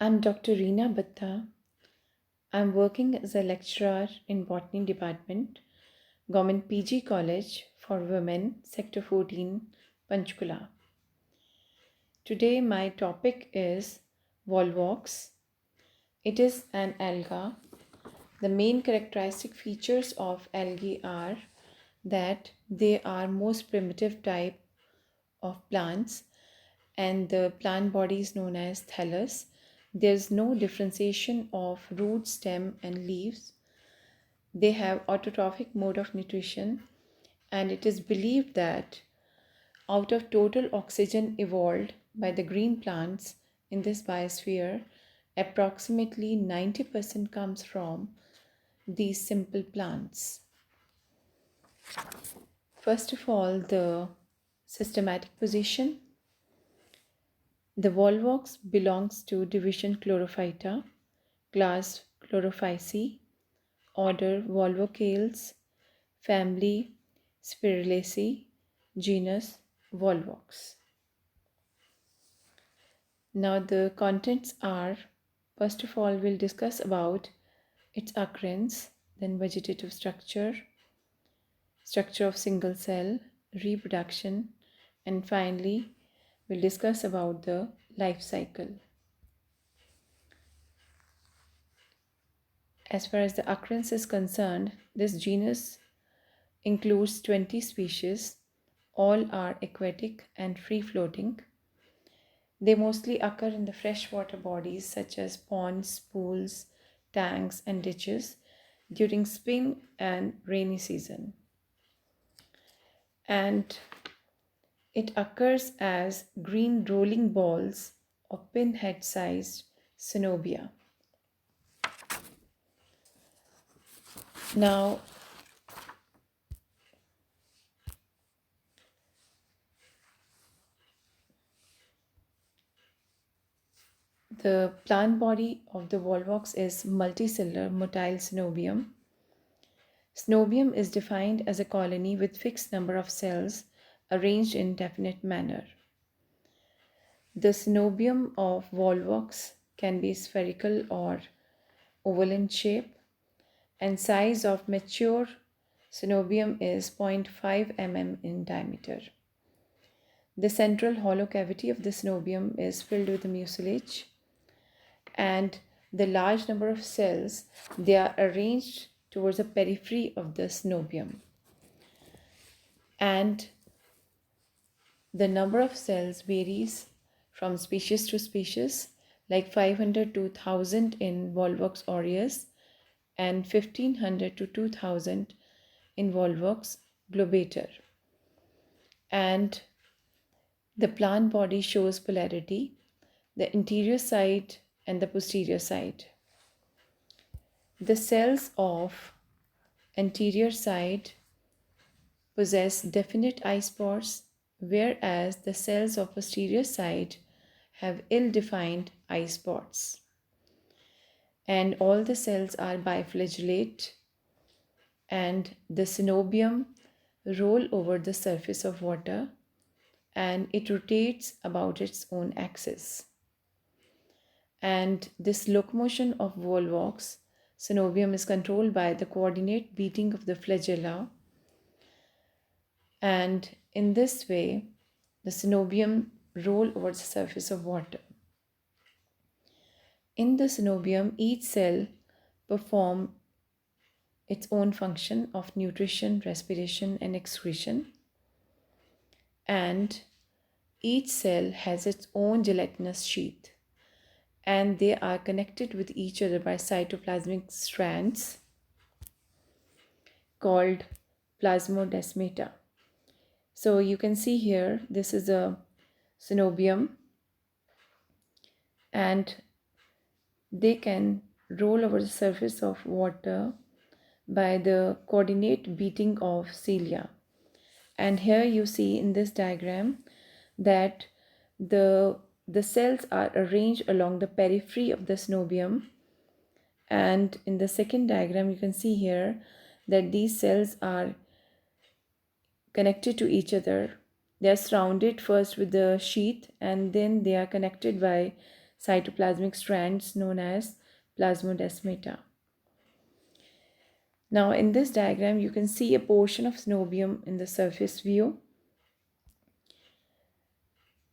I'm Dr. Reena Batta. I'm working as a lecturer in Botany Department, Government PG College for Women, Sector 14, Panchkula. Today my topic is Volvox. It is an alga. The main characteristic features of algae are that they are most primitive type of plants and the plant body is known as thallus. There's no differentiation of root, stem and leaves. They have autotrophic mode of nutrition, and it is believed that out of total oxygen evolved by the green plants in this biosphere, approximately 90% comes from these simple plants. First of all, the systematic position. The Volvox belongs to division Chlorophyta, class Chlorophyceae, order Volvocales, family Spiralaceae, genus Volvox. Now the contents are, first of all, we'll discuss about its occurrence, then vegetative structure, structure of single cell, reproduction, and finally we'll discuss about the life cycle. As far as the occurrence is concerned, this genus includes 20 species. All are aquatic and free floating. They mostly occur in the freshwater bodies such as ponds, pools, tanks, and ditches during spring and rainy season. And it occurs as green rolling balls of pinhead sized cynobia. Now, the plant body of the Volvox is multicellular motile synobium. Synobium is defined as a colony with fixed number of cells arranged in definite manner. The synobium of Volvox can be spherical or oval in shape, and size of mature synobium is 0.5 mm in diameter. The central hollow cavity of the synobium is filled with mucilage, and the large number of cells, they are arranged towards the periphery of the synobium, and the number of cells varies from species to species, like 500 to 1000 in Volvox aureus and 1500 to 2000 in Volvox globator. And the plant body shows polarity, the interior side and the posterior side. The cells of anterior side possess definite eye spots, whereas the cells of posterior side have ill-defined eye spots. And all the cells are biflagellate, and the synobium roll over the surface of water and it rotates about its own axis. And this locomotion of Volvox synobium is controlled by the coordinate beating of the flagella, and in this way the synobium roll over the surface of water. In the synobium, each cell perform its own function of nutrition, respiration and excretion, and each cell has its own gelatinous sheath, and they are connected with each other by cytoplasmic strands called plasmodesmata. So you can see here, this is a synobium, and they can roll over the surface of water by the coordinate beating of cilia. And here you see in this diagram that the cells are arranged along the periphery of the synobium, and in the second diagram you can see here that these cells are connected to each other. They are surrounded first with the sheath, and then they are connected by cytoplasmic strands known as plasmodesmata. Now in this diagram you can see a portion of synovium in the surface view.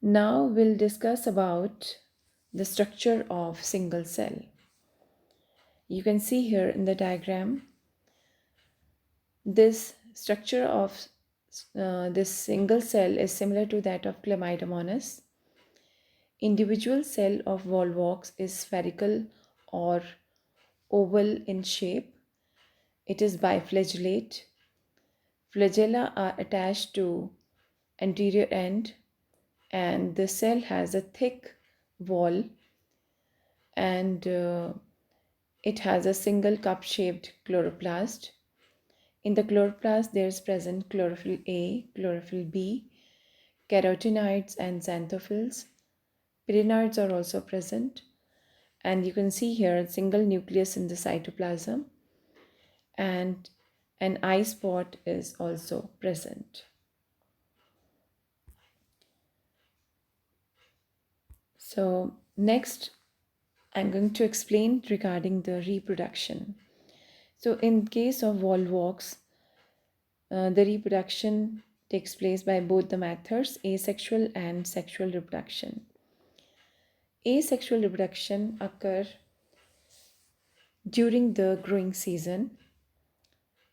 Now we'll discuss about the structure of single cell. You can see here in the diagram this structure of this single cell is similar to that of Chlamydomonas. Individual cell of Volvox is spherical or oval in shape. It is biflagellate. Flagella are attached to anterior end, and the cell has a thick wall, and it has a single cup-shaped chloroplast. In the chloroplast, there is present chlorophyll A, chlorophyll B, carotenoids and xanthophylls. Pyrennoids are also present, and you can see here a single nucleus in the cytoplasm, and an eye spot is also present. So next, I'm going to explain regarding the reproduction. So in case of Volvox, the reproduction takes place by both the methods, asexual and sexual reproduction. Asexual reproduction occurs during the growing season.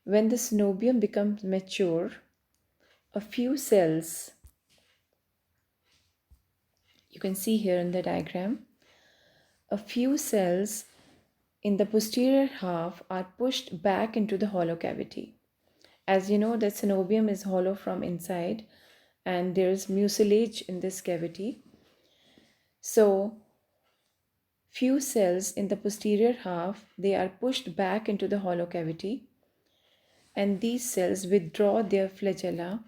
When the synovium becomes mature, a few cells, you can see here in the diagram, a few cells in the posterior half are pushed back into the hollow cavity. As you know, the synovium is hollow from inside and there is mucilage in this cavity. So few cells in the posterior half, they are pushed back into the hollow cavity, and these cells withdraw their flagella.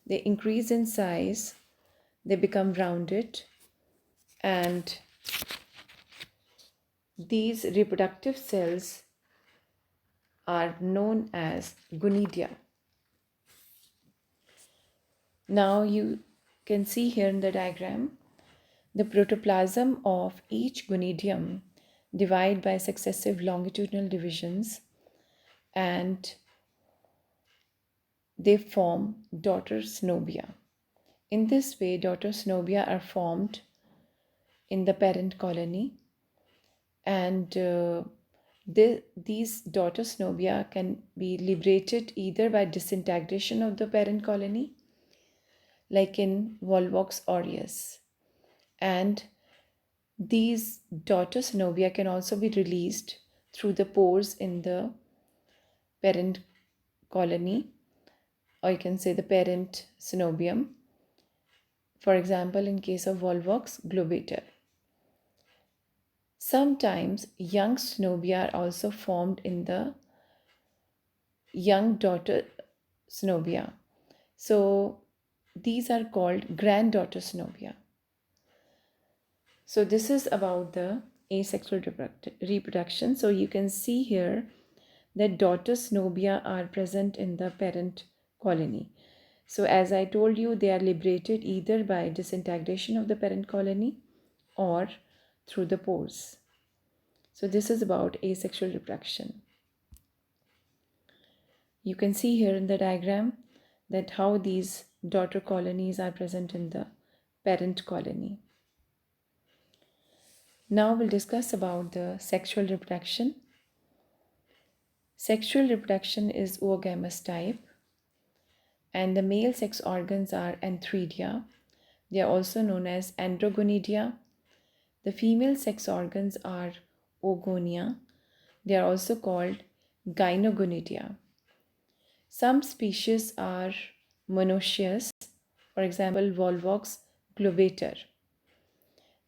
They increase in size, they become rounded, and these reproductive cells are known as gonidia. Now you can see here in the diagram the protoplasm of each gonidium divided by successive longitudinal divisions, and they form daughter synovia. In this way, daughter synovia are formed in the parent colony, and these daughter synovia can be liberated either by disintegration of the parent colony, like in Volvox aureus, and these daughter synovia can also be released through the pores in the parent colony, or you can say the parent synovium. For example, in case of Volvox globator. Sometimes young synovia are also formed in the young daughter synovia. So these are called granddaughter synovia. So this is about the asexual reproduction. So you can see here that daughter synovia are present in the parent colony. So as I told you, they are liberated either by disintegration of the parent colony or through the pores. So this is about asexual reproduction. You can see here in the diagram that how these daughter colonies are present in the parent colony. Now we'll discuss about the sexual reproduction. Sexual reproduction is oogamous type, and the male sex organs are antheridia. They are also known as androgonidia. The female sex organs are oogonia. They are also called gynogonidia. Some species are monoecious, for example, Volvox globator.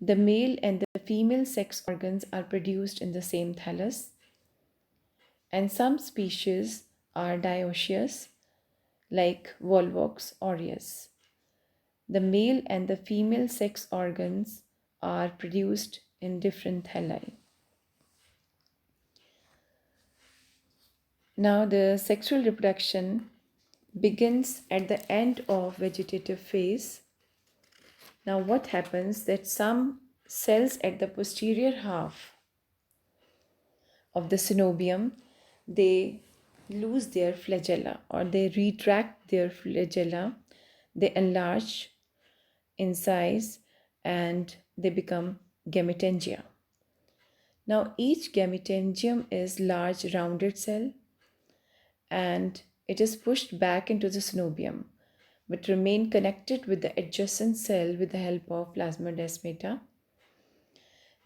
The male and the female sex organs are produced in the same thallus, and some species are dioecious, like Volvox aureus. The male and the female sex organs are produced in different thalli. Now, the sexual reproduction begins at the end of vegetative phase. Now, what happens that some cells at the posterior half of the synovium, they lose their flagella or they retract their flagella, they enlarge in size and they become gametangia. Now each gametangium is large rounded cell and it is pushed back into the synovium but remain connected with the adjacent cell with the help of plasmodesmata.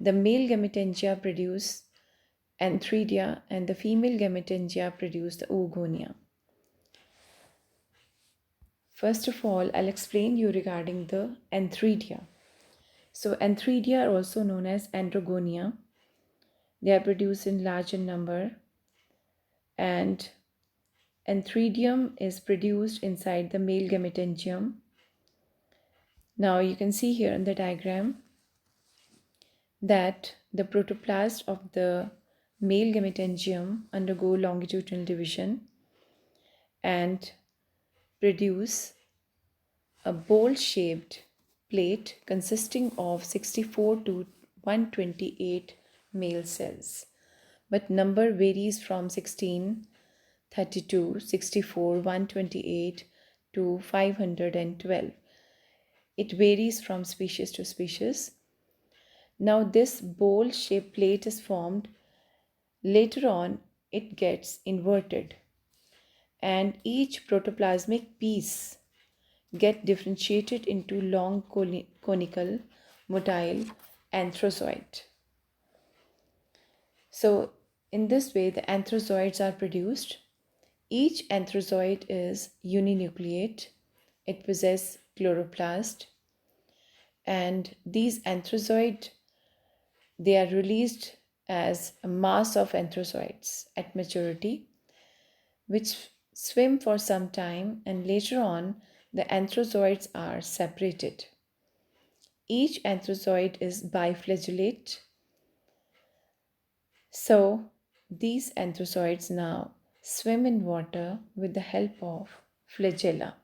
The male gametangia produce antheridia and the female gametangia produce the oogonia. First of all, I'll explain you regarding the antheridia. So antheridia are also known as androgonia. They are produced in larger number and antheridium is produced inside the male gametangium. Now you can see here in the diagram that the protoplast of the male gametangium undergo longitudinal division and produce a bowl-shaped plate consisting of 64 to 128 male cells, but number varies from 16, 32, 64, 128 to 512. It varies from species to species. Now this bowl-shaped plate is formed. Later on, it gets inverted and each protoplasmic piece get differentiated into long conical motile anthrozoid. So in this way the anthrozoids are produced. Each anthrozoid is uninucleate. It possesses chloroplast and these anthrozoid, they are released as a mass of anthrozoids at maturity which swim for some time and later on the anthrozoids are separated. Each anthrozoid is biflagellate. So these anthrozoids now swim in water with the help of flagella.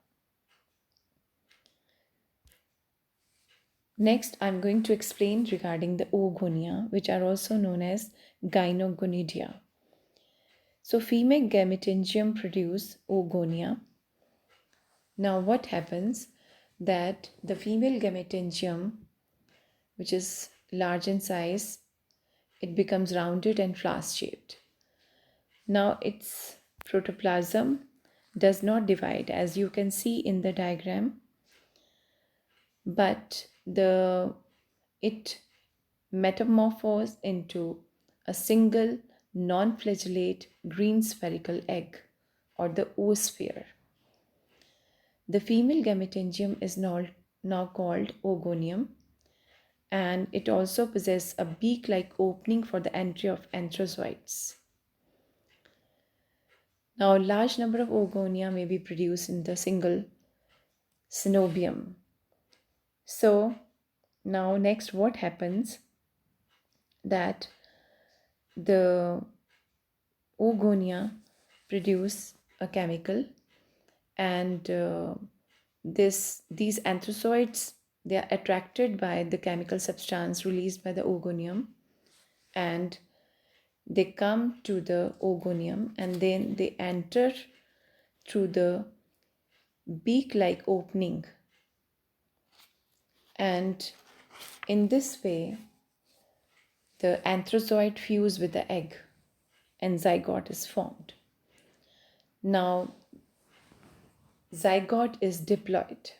Next, I'm going to explain regarding the oogonia, which are also known as gynogonidia. So female gametangium produce oogonia. Now what happens that the female gametangium, which is large in size, it becomes rounded and flask shaped. Now its protoplasm does not divide as you can see in the diagram, but it metamorphoses into a single non-flagellate green spherical egg or the oosphere. The female gametangium is now called oogonium and it also possesses a beak-like opening for the entry of anthrozoids. Now, a large number of oogonia may be produced in the single synovium. So, now next what happens that the oogonia produce a chemical and these anthrozoids, they are attracted by the chemical substance released by the oogonium and they come to the oogonium and then they enter through the beak-like opening, and in this way the anthrozoid fuse with the egg and zygote is formed. Now zygote is diploid.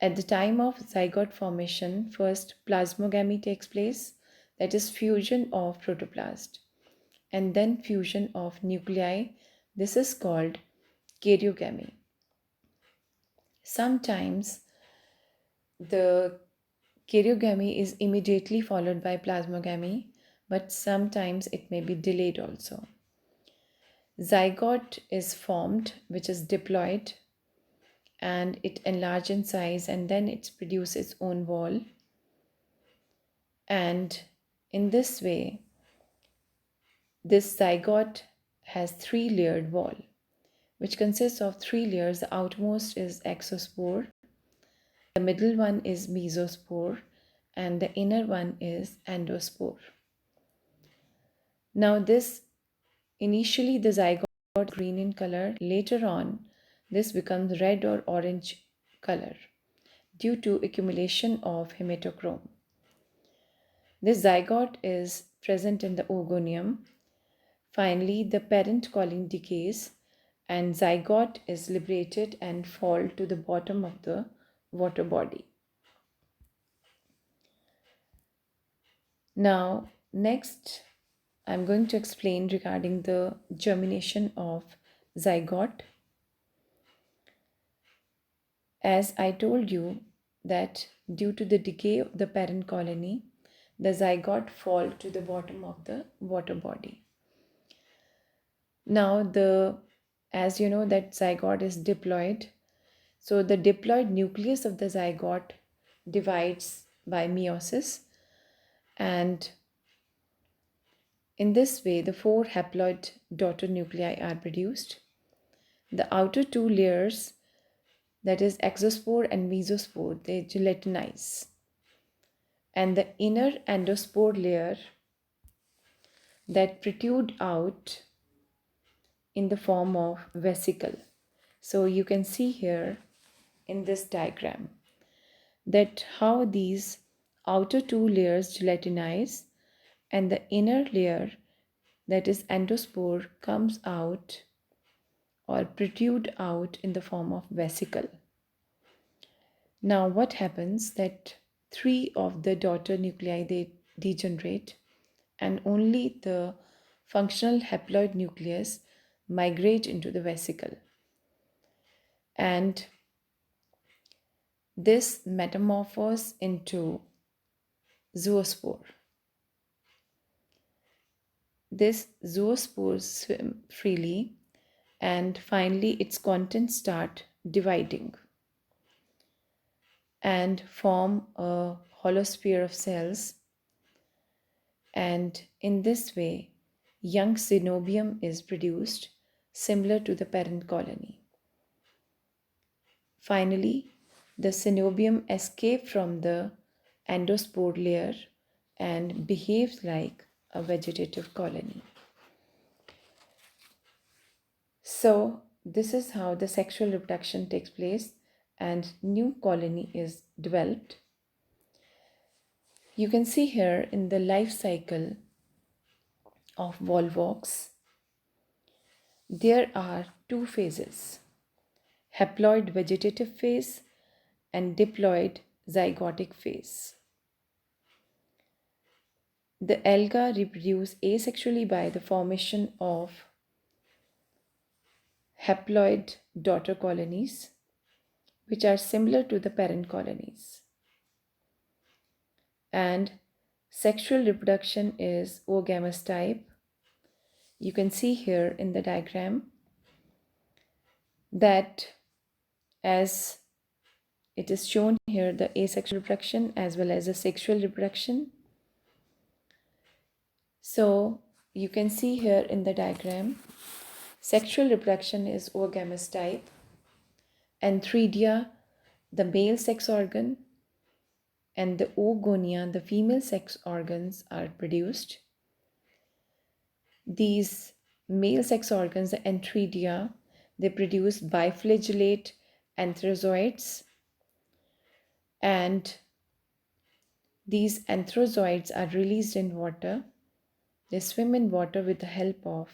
At the time of zygote formation, first plasmogamy takes place, that is fusion of protoplast, and then fusion of nuclei. This is called karyogamy. Sometimes the karyogamy is immediately followed by plasmogamy, but sometimes it may be delayed also. Zygote is formed, which is diploid, and it enlarges in size and then it produces its own wall. And in this way, this zygote has three-layered wall, which consists of three layers. The outermost is exospore, the middle one is mesospore, and the inner one is endospore. Now, this initially the zygote green in color, later on, this becomes red or orange color due to accumulation of hematochrome. This zygote is present in the oogonium. Finally, the parent colony decays and zygote is liberated and fall to the bottom of the water body. Now, next, I'm going to explain regarding the germination of zygote. As I told you that due to the decay of the parent colony, the zygote fall to the bottom of the water body. Now, as you know that zygote is diploid, so the diploid nucleus of the zygote divides by meiosis, and in this way the four haploid daughter nuclei are produced. The outer two layers, that is exospore and mesospore, they gelatinize, and the inner endospore layer that protrude out in the form of vesicle. So you can see here in this diagram that how these outer two layers gelatinize and the inner layer, that is endospore, comes out or protrude out in the form of vesicle. Now what happens that three of the daughter nuclei, they degenerate and only the functional haploid nucleus migrate into the vesicle, and this metamorphoses into zoospore. This zoospores swim freely and finally its contents start dividing and form a hollow sphere of cells, and in this way young synobium is produced similar to the parent colony. Finally, the synobium escapes from the endospore layer and behaves like a vegetative colony. So, this is how the sexual reproduction takes place and new colony is developed. You can see here in the life cycle of Volvox, there are two phases: haploid vegetative phase and diploid zygotic phase. The alga reproduce asexually by the formation of haploid daughter colonies, which are similar to the parent colonies. And sexual reproduction is oogamous type. You can see here in the diagram that as it is shown here, the asexual reproduction as well as the sexual reproduction. So you can see here in the diagram, sexual reproduction is oogamous type, antheridia, the male sex organ, and the oogonia, the female sex organs, are produced. These male sex organs, the antheridia, they produce biflagellate antherozoids, and these antherozoids are released in water. They swim in water with the help of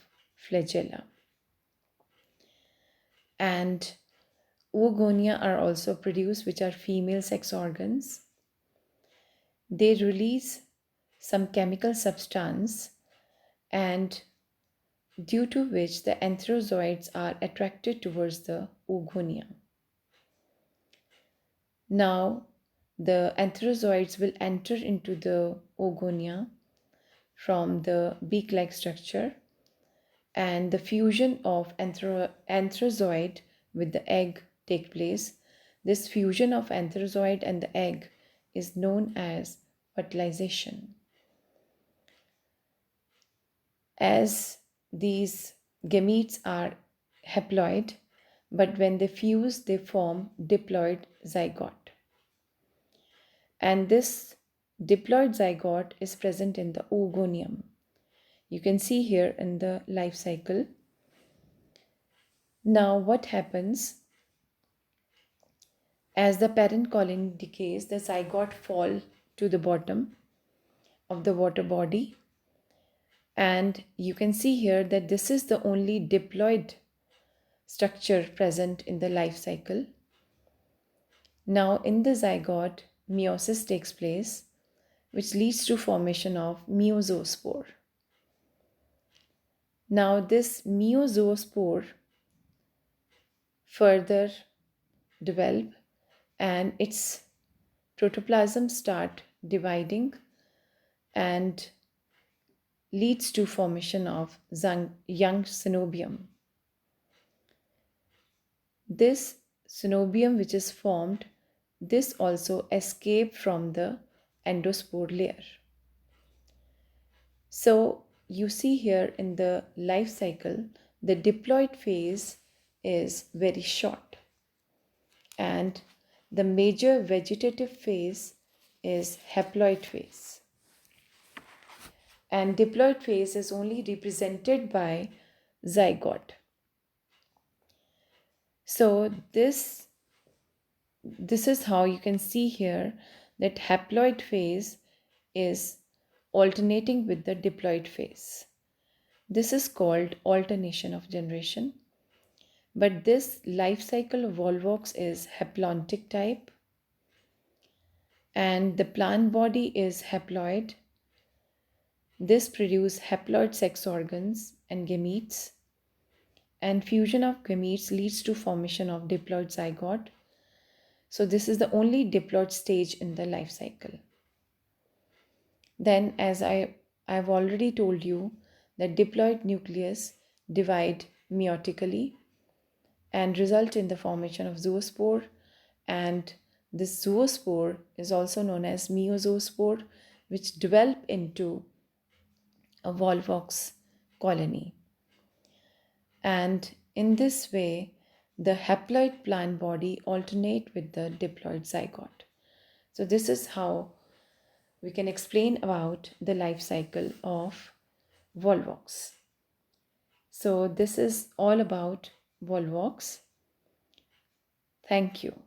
flagella. And oogonia are also produced, which are female sex organs. They release some chemical substance, and due to which the antherozoids are attracted towards the oogonia. Now, the antherozoids will enter into the oogonia from the beak-like structure, and the fusion of antherozoid with the egg take place. This fusion of antherozoid and the egg is known as fertilization. As these gametes are haploid, but when they fuse, they form diploid zygote. And this Diploid zygote is present in the oogonium. You can see here in the life cycle. Now, what happens as the parent colony decays, the zygote fall to the bottom of the water body, and you can see here that this is the only diploid structure present in the life cycle. Now, in the zygote, meiosis takes place, which leads to formation of meiozospore. Now, this meiozospore further develop and its protoplasm start dividing and leads to formation of young synobium. This synobium which is formed, this also escape from the endospore layer. So you see here in the life cycle, the diploid phase is very short, and the major vegetative phase is haploid phase. And diploid phase is only represented by zygote. So this is how you can see here that haploid phase is alternating with the diploid phase. This is called alternation of generation. But this life cycle of Volvox is haplontic type, and the plant body is haploid. This produces haploid sex organs and gametes, and fusion of gametes leads to formation of diploid zygote. So this is the only diploid stage in the life cycle. Then, as I've already told you, that diploid nucleus divide meiotically and result in the formation of zoospore, and this zoospore is also known as meiozospore, which develop into a Volvox colony. And in this way, the haploid plant body alternate with the diploid zygote. So this is how we can explain about the life cycle of Volvox. So this is all about Volvox. Thank you.